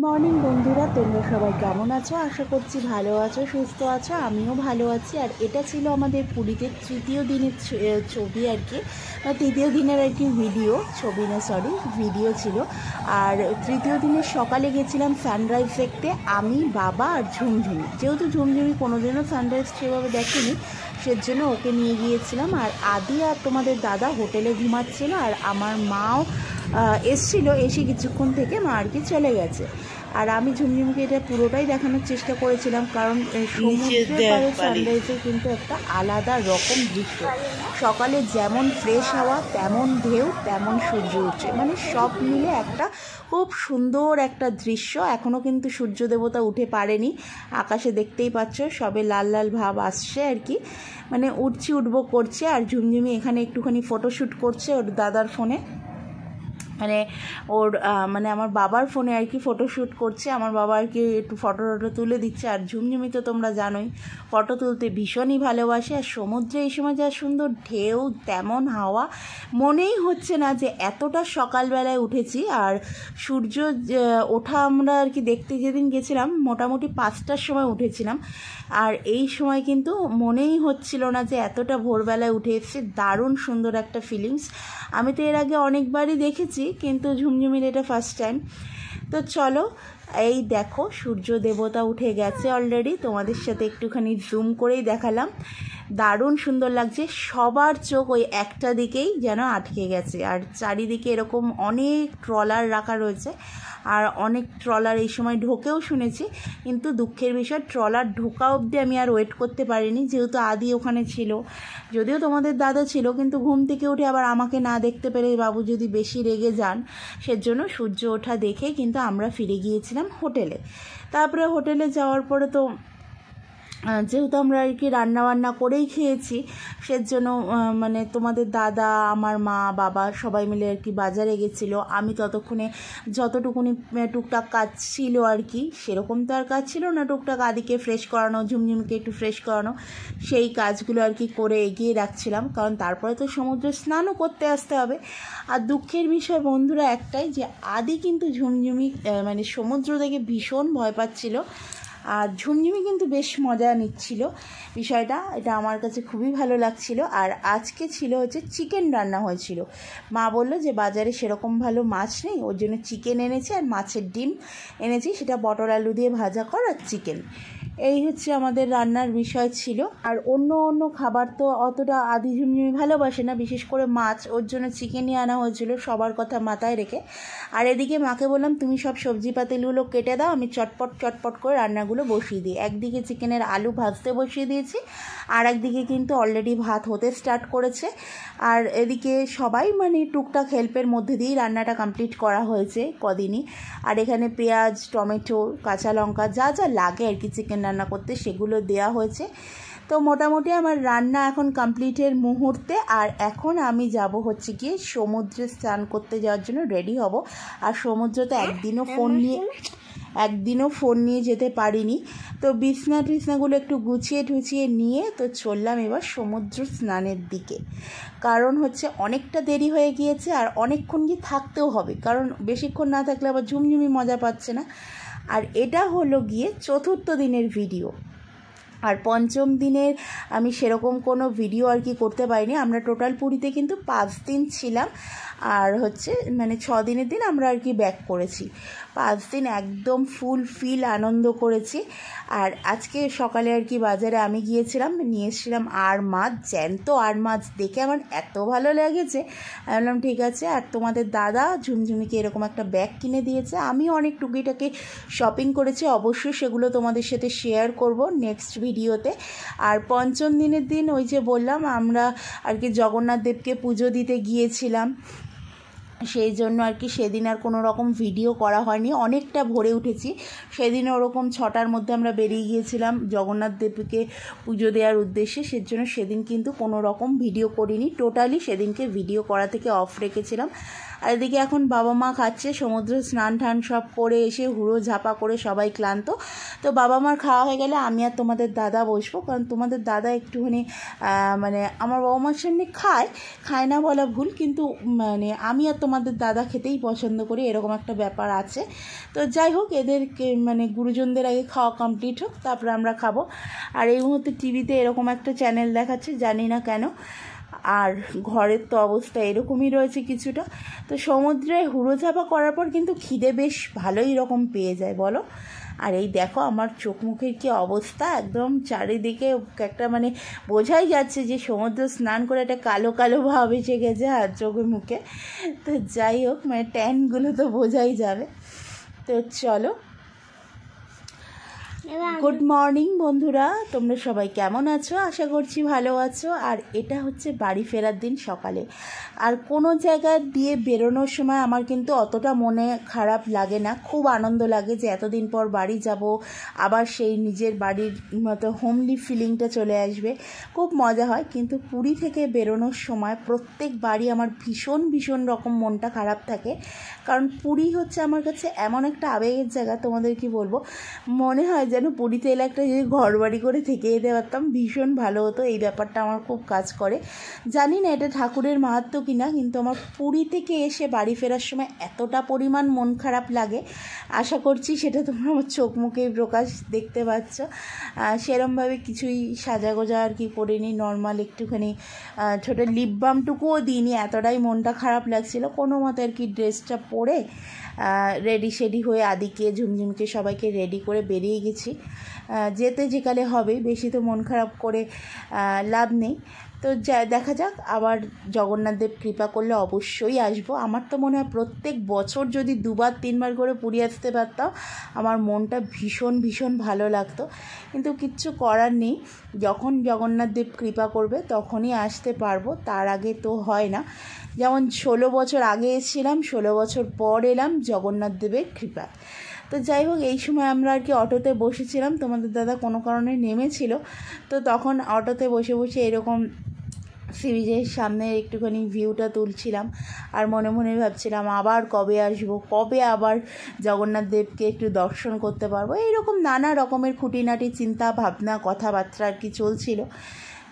Morning বন্ধুরা, তোমরা সবাই কেমন আছো? আশা করছি ভালো আছো, সুস্থ আছো। আমিও ভালো আছি। আর এটা ছিল আমাদের পুরীতে তৃতীয় দিনের ছবি আর কি, তৃতীয় দিনের আর কি ছবি না সরি ভিডিও ছিল। আর তৃতীয় দিনের সকালে গেছিলাম সানরাইজ দেখতে, আমি, বাবা আর ঝুমঝুমি। যেহেতু ঝুমঝুমি কোনোদিনও সানরাইজ সেভাবে দেখেনি, সেজন্য ওকে নিয়ে গিয়েছিলাম। আর আদি আর তোমাদের দাদা হোটেলে ঘুমাচ্ছিল, আর আমার মাও এসছিল, এসে কিছুক্ষণ থেকে মা আর কি চলে গেছে। আর আমি ঝুমঝুমিকে এটা পুরোটাই দেখানোর চেষ্টা করেছিলাম, কারণ সমুদ্রের পাড়ে সানরাইজের কিন্তু একটা আলাদা রকম দৃশ্য। সকালে যেমন ফ্রেশ হাওয়া, তেমন ঢেউ, তেমন সূর্য উঠছে, মানে সব মিলে একটা খুব সুন্দর একটা দৃশ্য। এখনও কিন্তু সূর্য দেবতা উঠে পারেনি, আকাশে দেখতেই পাচ্ছ সবে লাল লাল ভাব আসছে আর কি, মানে উঠবো করছে। আর ঝুমঝুমি এখানে একটুখানি ফটোশ্যুট করছে ওর দাদার ফোনে, মানে আমার বাবার ফোনে আর কি ফটোশ্যুট করছে। আমার বাবা আর কি একটু ফটো তুলে দিচ্ছে। আর ঝুমঝুমি তো তোমরা জানোই ফটো তুলতে ভীষণই ভালোবাসে। আর সমুদ্রে এই সময় যা সুন্দর ঢেউ, তেমন হাওয়া, মনেই হচ্ছে না যে এতটা সকালবেলায় উঠেছি। আর সূর্য ওঠা আমরা আর কি দেখতে যেদিন গেছিলাম মোটামুটি 5টার সময় উঠেছিলাম, আর এই সময় কিন্তু মনেই হচ্ছিল না যে এতটা ভোরবেলায় উঠে এসেছি। দারুণ সুন্দর একটা ফিলিংস। আমি তো এর আগে অনেকবারই দেখেছি, কিন্তু ঝুমঝুমির এটা ফার্স্ট টাইম। তো চলো, এই দেখো সূর্য দেবতা উঠে গেছে অলরেডি, তোমাদের সাথে একটুখানি জুম করেই দেখালাম। দারুণ সুন্দর লাগছে। সবার চোখ ওই একটা দিকেই যেন আটকে গেছে। আর চারিদিকে এরকম অনেক ট্রলার রাখা রয়েছে, আর অনেক ট্রলার এই সময় ঢোকেও শুনেছি, কিন্তু দুঃখের বিষয় ট্রলার ঢোকা অবধি আমি আর ওয়েট করতে পারিনি, যেহেতু আদি ওখানে ছিল। যদিও তোমাদের দাদা ছিল, কিন্তু ঘুম থেকে উঠে আবার আমাকে না দেখতে পেরে বাবু যদি বেশি রেগে যান, সেজন্য সূর্য ওঠা দেখে কিন্তু আমরা ফিরে গিয়েছিলাম হোটেলে। তারপরে হোটেলে যাওয়ার পরে তো যেহেতু আমরা আর কি রান্নাবান্না করেই খেয়েছি, সেজন্য মানে তোমাদের দাদা, আমার মা, বাবা সবাই মিলে আর কি বাজারে গেছিলো। আমি ততক্ষণে যতটুকুনি টুকটাক কাজ ছিল আর কি, সেরকম তো আর কাজ ছিল না, টুকটাক আদিকে ফ্রেশ করানো, ঝুমঝুমকে একটু ফ্রেশ করানো, সেই কাজগুলো আর কি করে এগিয়ে রাখছিলাম, কারণ তারপরে তো সমুদ্রে স্নানও করতে আসতে হবে। আর দুঃখের বিষয় বন্ধুরা একটাই, যে আদি কিন্তু ঝুমঝুমি মানে সমুদ্র থেকে ভীষণ ভয় পাচ্ছিল, আর ঝুমঝুমি কিন্তু বেশ মজা নিচ্ছিল বিষয়টা। এটা আমার কাছে খুবই ভালো লাগছিল। আর আজকে ছিল হচ্ছে চিকেন রান্না হয়েছিল। মা বললো যে বাজারে সেরকম ভালো মাছ নেই, ওর জন্য চিকেন এনেছি, আর মাছের ডিম এনেছি, সেটা পটল আলু দিয়ে ভাজা কর, আর চিকেন। এই হচ্ছে আমাদের রান্নার বিষয় ছিল। আর অন্য খাবার তো অতটা আদি ঝুমঝুমি ভালোবাসে না, বিশেষ করে মাছ, ওর জন্য চিকেনই আনা হয়েছিল সবার কথা মাথায় রেখে। আর এদিকে মাকে বললাম তুমি সব সবজি পাতিলগুলো কেটে দাও, আমি চটপট করে রান্নাগুলো বসিয়ে দিই। একদিকে চিকেনের আলু ভাজতে বসিয়ে দিয়েছি, আর একদিকে কিন্তু অলরেডি ভাত হতে স্টার্ট করেছে। আর এদিকে সবাই মানে টুকটাক হেল্পের মধ্যে দিয়েই রান্নাটা কমপ্লিট করা হয়েছে কদিনই। আর এখানে পেঁয়াজ, টমেটো, কাঁচা লঙ্কা যা যা লাগে আর কি চিকেন রান্না করতে, সেগুলো দেওয়া হয়েছে। তো মোটামুটি আমার রান্না এখন কমপ্লিটের মুহূর্তে। আর এখন আমি যাব হচ্ছে গিয়ে সমুদ্রে স্নান করতে যাওয়ার জন্য রেডি হব। আর সমুদ্রতে একদিনও ফোন নিয়ে যেতে পারিনি, তো বিছনাগুলো একটু গুছিয়ে নিয়ে তো চললাম এবার সমুদ্র স্নানের দিকে। কারণ হচ্ছে অনেকটা দেরি হয়ে গিয়েছে, আর অনেকক্ষণ গিয়ে থাকতেও হবে, কারণ বেশিক্ষণ না থাকলে আবার ঝুমঝুমি মজা পাচ্ছে না। আর এটা হলো গিয়ে 4র্থ দিনের ভিডিও। আর 5ম দিনের আমি সেরকম কোনো ভিডিও আর কি করতে পারিনি। আমরা টোটাল পুরীতে কিন্তু 5 দিন ছিলাম, আর হচ্ছে মানে 6 দিনের দিন আমরা আর কি ব্যাক করেছি। 5 দিন একদম ফুলফিল আনন্দ করেছি। আর আজকে সকালে আর কি বাজারে আমি গিয়েছিলাম, নিয়ে এসেছিলাম আর মাছ, জ্যান্ত আর মাছ দেখে আমার এত ভালো লেগেছে, আমি বললাম ঠিক আছে। আর তোমাদের দাদা ঝুমঝুমিকে এরকম একটা ব্যাগ কিনে দিয়েছে। আমি অনেক টুকিটাকি শপিং করেছি, অবশ্যই সেগুলো তোমাদের সাথে শেয়ার করব নেক্সট ভিডিওতে। আর 5ম দিনের দিন ওই যে বললাম আমরা আর কি জগন্নাথ দেবকে পুজো দিতে গিয়েছিলাম, সেই জন্য আর কি সেদিন আর কোনো রকম ভিডিও করা হয়নি। অনেকটা ভোরে উঠেছি সেদিন, ওরকম 6টার মধ্যে আমরা বেরিয়ে গিয়েছিলাম জগন্নাথ দেবকে পুজো দেওয়ার উদ্দেশ্যে, সেজন্য সেদিন কিন্তু কোনো রকম ভিডিও করিনি, টোটালি সেদিনকে ভিডিও করা থেকে অফ রেখেছিলাম। আর এদিকে এখন বাবা মা খাচ্ছে, সমুদ্র স্নান টান সব করে এসে হুড়ো ঝাপা করে সবাই ক্লান্ত। তো বাবা মার খাওয়া হয়ে গেলে আমি আর তোমাদের দাদা বসবো, কারণ তোমাদের দাদা একটুখানি মানে আমার বাবা মার সামনে খায় না বলা ভুল, কিন্তু মানে আমি আর তোমাদের দাদা খেতেই পছন্দ করি, এরকম একটা ব্যাপার আছে। তো যাই হোক, এদেরকে মানে গুরুজনদের আগে খাওয়া কমপ্লিট হোক, তারপরে আমরা খাবো। আর এই মুহূর্তে টিভিতে এরকম একটা চ্যানেল দেখাচ্ছে, জানি না কেন। আর ঘরের তো অবস্থা এরকমই রয়েছে কিছুটা। তো সমুদ্রে হুড়োঝাপা করার পর কিন্তু খিদে বেশ ভালোই রকম পেয়ে যায় বলো। আর এই দেখো আমার চোখ মুখের কী অবস্থা, একদম চারিদিকে একটা মানে বোঝাই যাচ্ছে যে সমুদ্র স্নান করে একটা কালো কালো ভাব এসে গেছে আর চোখে মুখে। তো যাই হোক, মানে ট্যানগুলো তো বোঝাই যাবে। তো চলো, গুড মর্নিং বন্ধুরা, তোমরা সবাই কেমন আছো? আশা করছি ভালো আছো। আর এটা হচ্ছে বাড়ি ফেরার দিন সকালে। আর কোনো জায়গা দিয়ে বেরোনোর সময় আমার কিন্তু অতটা মনে খারাপ লাগে না, খুব আনন্দ লাগে যে এতদিন পর বাড়ি যাব, আবার সেই নিজের বাড়ির মতো হোমলি ফিলিংটা চলে আসবে, খুব মজা হয়। কিন্তু পুরী থেকে বেরোনোর সময় প্রত্যেকবারই আমার ভীষণ ভীষণ রকম মনটা খারাপ থাকে, কারণ পুরী হচ্ছে আমার কাছে এমন একটা আবেগের জায়গা, তোমাদের কি বলবো, মনে হয় যেন পুরীতে এলে একটা যদি ঘর বাড়ি করে থেকে যেতে পারতাম ভীষণ ভালো হতো। এই ব্যাপারটা আমার খুব কাজ করে, জানি না এটা ঠাকুরের মাহাত্ম্য কিনা, কিন্তু আমার পুরী থেকে এসে বাড়ি ফেরার সময় এতটা পরিমাণ মন খারাপ লাগে, আশা করছি সেটা তোমরা আমার চোখ মুখে প্রকাশ দেখতে পাচ্ছ। সেরমভাবে কিছুই সাজাগোজা আর কি করিনি, নর্মাল একটুখানি ছোটো লিপ বামটুকুও দিইনি, এতটাই মনটা খারাপ লাগছিল। কোনো মতে আর কি ড্রেসটা পরে রেডি শেডি হয়ে আদিকে ঝুমঝুমকে সবাইকে রেডি করে বেরিয়ে গেছি। যেতে যেকালে হবে, বেশি তো মন খারাপ করে লাভ নেই। তো দেখা যাক, আবার জগন্নাথদেব কৃপা করলে অবশ্যই আসবো। আমার তো মনে হয় প্রত্যেক বছর যদি 2-3 বার করে পুরী আসতে পারতাম আমার মনটা ভীষণ ভীষণ ভালো লাগতো, কিন্তু কিচ্ছু করার নেই। যখন জগন্নাথদেব কৃপা করবে তখনই আসতে পারবো, তার আগে তো হয় না। যেমন 16 বছর আগে এসেছিলাম, 16 বছর পর এলাম জগন্নাথদেবের কৃপা। তো যাই হোক, এই সময় আমরা আর কি অটোতে বসেছিলাম, তোমাদের দাদা কোনো কারণে নেমেছিল, তো তখন অটোতে বসে বসে এরকম সি বিচের সামনে একটুখানি ভিউটা তুলছিলাম, আর মনে মনে ভাবছিলাম আবার কবে আসবো, কবে আবার জগন্নাথ দেবকে একটু দর্শন করতে পারবো। এইরকম নানা রকমের খুঁটিনাটি চিন্তা ভাবনা কথাবার্তা আর কি চলছিল।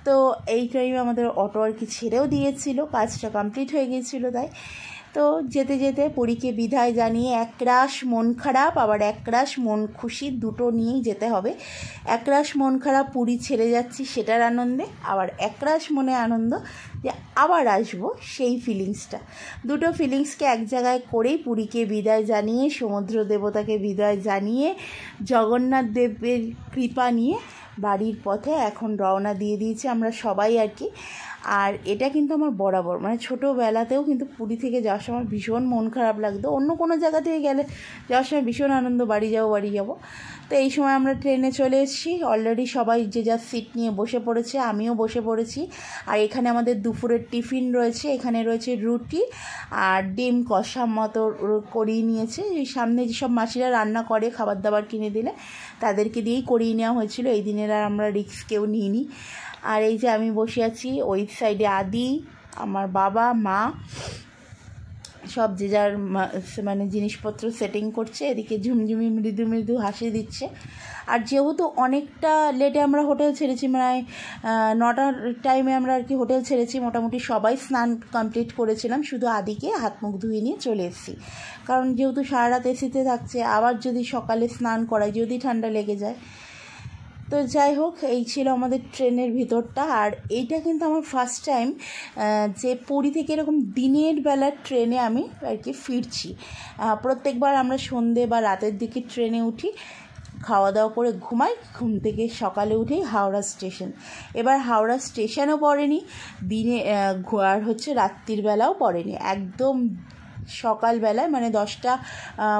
তো এই টাইমে আমাদের অটো আর কি ছেড়েও দিয়েছিল, কাজটা কমপ্লিট হয়ে গিয়েছিলো তাই। তো যেতে যেতে পুরীকে বিদায় জানিয়ে একরাশ মন খারাপ আবার একরাশ মন খুশি দুটো নিয়েই যেতে হবে। একরাশ মন খারাপ পুরী ছেড়ে যাচ্ছি সেটার আনন্দে, আবার একরাশ মনে আনন্দ যে আবার আসবো সেই ফিলিংসটা। দুটো ফিলিংসকে এক জায়গায় করেই পুরীকে বিদায় জানিয়ে, সমুদ্র দেবতাকে বিদায় জানিয়ে, জগন্নাথ দেবের কৃপা নিয়ে বাড়ির পথে এখন রওনা দিয়ে দিয়েছি আমরা সবাই আর কি। আর এটা কিন্তু আমার বরাবর, মানে ছোটোবেলাতেও কিন্তু পুরী থেকে যাওয়ার সময় ভীষণ মন খারাপ লাগতো, অন্য কোনো জায়গা থেকে গেলে যাওয়ার সময় ভীষণ আনন্দ, বাড়ি যাবো। তো এই সময় আমরা ট্রেনে চলে এসেছি, অলরেডি সবাই যে যার সিট নিয়ে বসে পড়েছে, আমিও বসে পড়েছি। আর এখানে আমাদের দুপুরের টিফিন রয়েছে, এখানে রয়েছে রুটি আর ডিম কষা মতো করিয়ে নিয়েছে। এই সামনে যেসব মাসিরা রান্না করে খাবার দাবার কিনে দিলে তাদেরকে দিয়েই করিয়ে নেওয়া হয়েছিল, এই দিনের আর আমরা রিস্ক কেউ নিইনি। আর এই যে আমি বসে আছি, ওই সাইডে আদি, আমার বাবা মা সব যে যার মানে জিনিসপত্র সেটিং করছে, এদিকে ঝুমঝুমি মৃদু মৃদু হাসি দিচ্ছে। আর যেহেতু অনেকটা লেটে আমরা হোটেল ছেড়েছি, মানে 9টার টাইমে আমরা আর কি হোটেল ছেড়েছি, মোটামুটি সবাই স্নান কমপ্লিট করেছিলাম, শুধু আদিকে হাত মুখ ধুয়ে নিয়ে চলে এসেছি, কারণ যেহেতু সারা রাত এসিতে থাকছে, আবার যদি সকালে স্নান করায় যদি ঠান্ডা লেগে যায়। তো যাই হোক, এই ছিল আমাদের ট্রেনের ভিতরটা। আর এইটা কিন্তু আমার ফার্স্ট টাইম যে পুরী থেকে এরকম দিনের বেলার ট্রেনে আমি আর কি ফিরছি। প্রত্যেকবার আমরা সন্ধে বা রাতের দিকে ট্রেনে উঠি, খাওয়া দাওয়া করে ঘুমাই, ঘুম থেকে সকালে উঠেই হাওড়া স্টেশন। এবার হাওড়া স্টেশনও পড়েনি দিনে, আর হচ্ছে রাত্রির বেলাও পড়েনি, একদম সকালবেলায়, মানে 10টা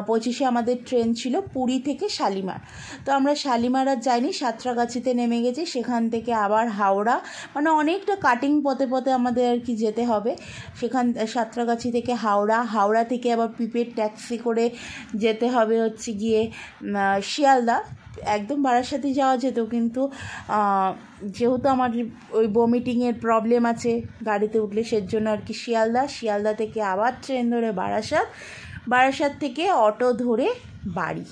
25-এ আমাদের ট্রেন ছিল পুরী থেকে শালিমার। তো আমরা শালিমার আর যাইনি, সাঁতরাগাছিতে নেমে গেছি, সেখান থেকে আবার হাওড়া, মানে অনেকটা কাটিং পথে পথে আমাদের আর কি যেতে হবে। সেখান সাঁতরাগাছি থেকে হাওড়া থেকে আবার প্রিপেড ট্যাক্সি করে যেতে হবে হচ্ছে গিয়ে শিয়ালদা। একদম বারাসাতে যাওয়া যেত, কিন্তু যেহেতু আমার ওই ভমিটিংয়ের প্রবলেম আছে গাড়িতে উঠলে, সেজন্য আর কি শিয়ালদা থেকে আবার ট্রেন ধরে বারাসাত থেকে অটো ধরে বাড়ি।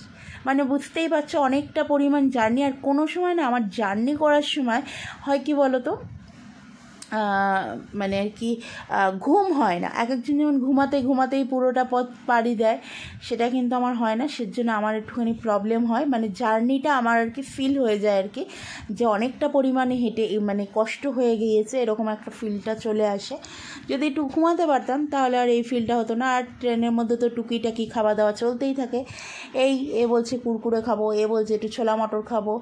মানে বুঝতেই পারছো অনেকটা পরিমাণ জার্নি। আর কোনো সময় না আমার জার্নি করার সময় হয় কি বলো তো, মানে আর কি ঘুম হয় না। এক একজন যেমন ঘুমাতেই পুরোটা পথ পাড়ি দেয়, সেটা কিন্তু আমার হয় না। সেজন্য আমার একটুখানি প্রবলেম হয়, মানে জার্নিটা আমার আর কি ফিল হয়ে যায় আর কি, যে অনেকটা পরিমাণে হেঁটে মানে কষ্ট হয়ে গিয়েছে, এরকম একটা ফিলটা চলে আসে। যদি একটু ঘুমাতে পারতাম তাহলে আর এই ফিলটা হতো না। আর ট্রেনের মধ্যে তো টুকিটাকি খাওয়া দাওয়া চলতেই থাকে, এ বলছে কুরকুরে খাবো, এ বলছে একটু ছোলা মটর খাবো,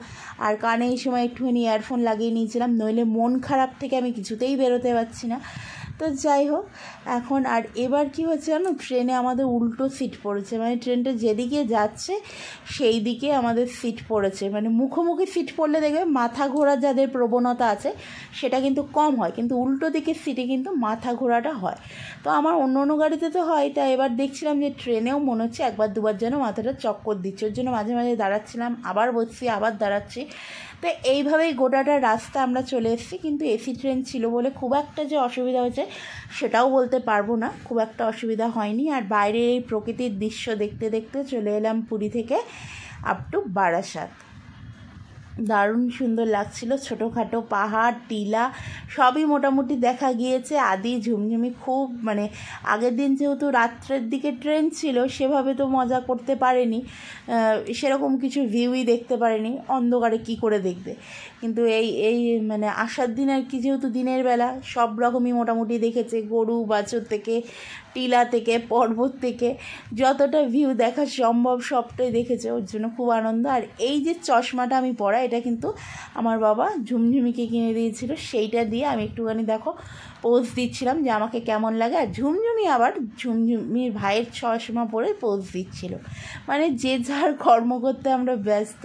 আর কানে এই সময় একটুখানি ইয়ারফোন লাগিয়ে নিয়েছিলাম, নইলে মন খারাপ থেকে আমি কিছুতেই বেরোতে পারছি না। তো যাই হোক, এখন আর এবার কী হচ্ছে জানো, ট্রেনে আমাদের উল্টো সিট পড়েছে, মানে ট্রেনটা যেদিকে যাচ্ছে সেই দিকে আমাদের সিট পড়েছে। মানে মুখোমুখি সিট পড়লে দেখবে মাথা ঘোরা যাদের প্রবণতা আছে সেটা কিন্তু কম হয়, কিন্তু উল্টো দিকের সিটে কিন্তু মাথা ঘোরাটা হয়। তো আমার অন্য গাড়িতে তো হয়, তাই এবার দেখছিলাম যে ট্রেনেও মনে হচ্ছে একবার দুবার যেন মাথাটা চক্কর দিচ্ছে, ওর জন্য মাঝে মাঝে দাঁড়াচ্ছিলাম, আবার বসছি, আবার দাঁড়াচ্ছি। তো এইভাবেই গোটাটা রাস্তা আমরা চলে এসেছি। কিন্তু এসি ট্রেন ছিল বলে খুব একটা যে অসুবিধা হয়েছে সেটাও বলতে পারবো না, খুব একটা অসুবিধা হয়নি। আর বাইরের এই প্রকৃতির দৃশ্য দেখতে দেখতে চলে এলাম পুরী থেকে আপ টু বারাসাত। দারুণ সুন্দর লাগছিল, ছোটোখাটো পাহাড় টিলা সবই মোটামুটি দেখা গিয়েছে। আদি ঝুমঝুমি খুব, মানে আগের দিন যেহেতু রাত্রের দিকে ট্রেন ছিল সেভাবে তো মজা করতে পারেনি, সেরকম কিছু ভিউই দেখতে পারেনি, অন্ধকারে কি করে দেখবে। কিন্তু এই মানে আসার দিন আর কি, যেহেতু দিনের বেলা সব রকমই মোটামুটি দেখেছে, গরু বাছুর থেকে টিলা থেকে পর্বত থেকে যতটা ভিউ দেখা সম্ভব সবটাই দেখেছে, ওর জন্য খুব আনন্দ। আর এই যে চশমাটা আমি পরা, এটা কিন্তু আমার বাবা ঝুমঝুমিকে কিনে দিয়েছিল, সেইটা দিয়ে আমি একটুখানি দেখো পোজ দিচ্ছিলাম যে আমাকে কেমন লাগে। আর ঝুমঝুমি আবার ঝুমঝুমির ভাইয়ের চশমা পরে পোজ দিচ্ছিল, মানে যে যার কর্ম করতে আমরা ব্যস্ত।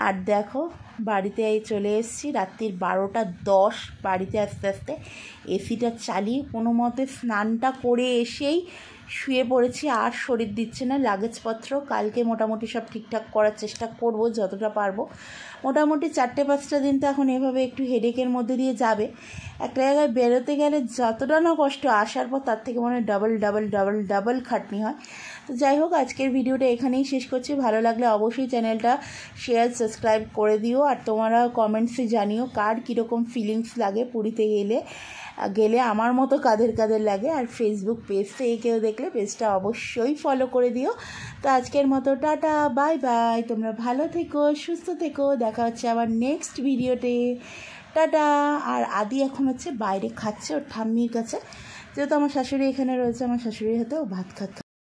আর দেখো বাড়িতে চলে এসেছি রাত্রির 12:10 বাড়িতে আস্তে আস্তে এসিটা চালিয়ে কোনো মতে স্নানটা করে এসেই শুয়ে পড়েছি। আর শরীর দিচ্ছে না, লাগেজপত্র কালকে মোটামুটি সব ঠিকঠাক করার চেষ্টা করব যতটা পারবো। মোটামুটি 4-5টা দিন তো এখন এভাবে একটু হেডেকের মধ্যে দিয়ে যাবে। একটা জায়গায় বেরোতে গেলে যতটা না কষ্ট, আসার পর তার থেকে মনে হয় ডাবল খাটনি হয়। তো যাই হোক, আজকের ভিডিওটা এখানেই শেষ করছি। ভালো লাগলে অবশ্যই চ্যানেলটা শেয়ার সাবস্ক্রাইব করে দিও। আর তোমরা কমেন্টসে জানিও কার কীরকম ফিলিংস লাগে পুরীতে গেলে আমার মতো কাদের লাগে। আর ফেসবুক পেজ থেকে কেউ দেখলে পেজটা অবশ্যই ফলো করে দিও। তো আজকের মতো টাটা, বাই বাই, তোমরা ভালো থেকো, সুস্থ থেকো, দেখা হচ্ছে আবার নেক্সট ভিডিওতে, টাটা। আর আদি এখন হচ্ছে বাইরে খাচ্ছে ওর ঠাম্মির কাছে, যেহেতু আমার শাশুড়ি এখানে রয়েছে, আমার শাশুড়ির হাতে ও ভাত খাচ্ছে।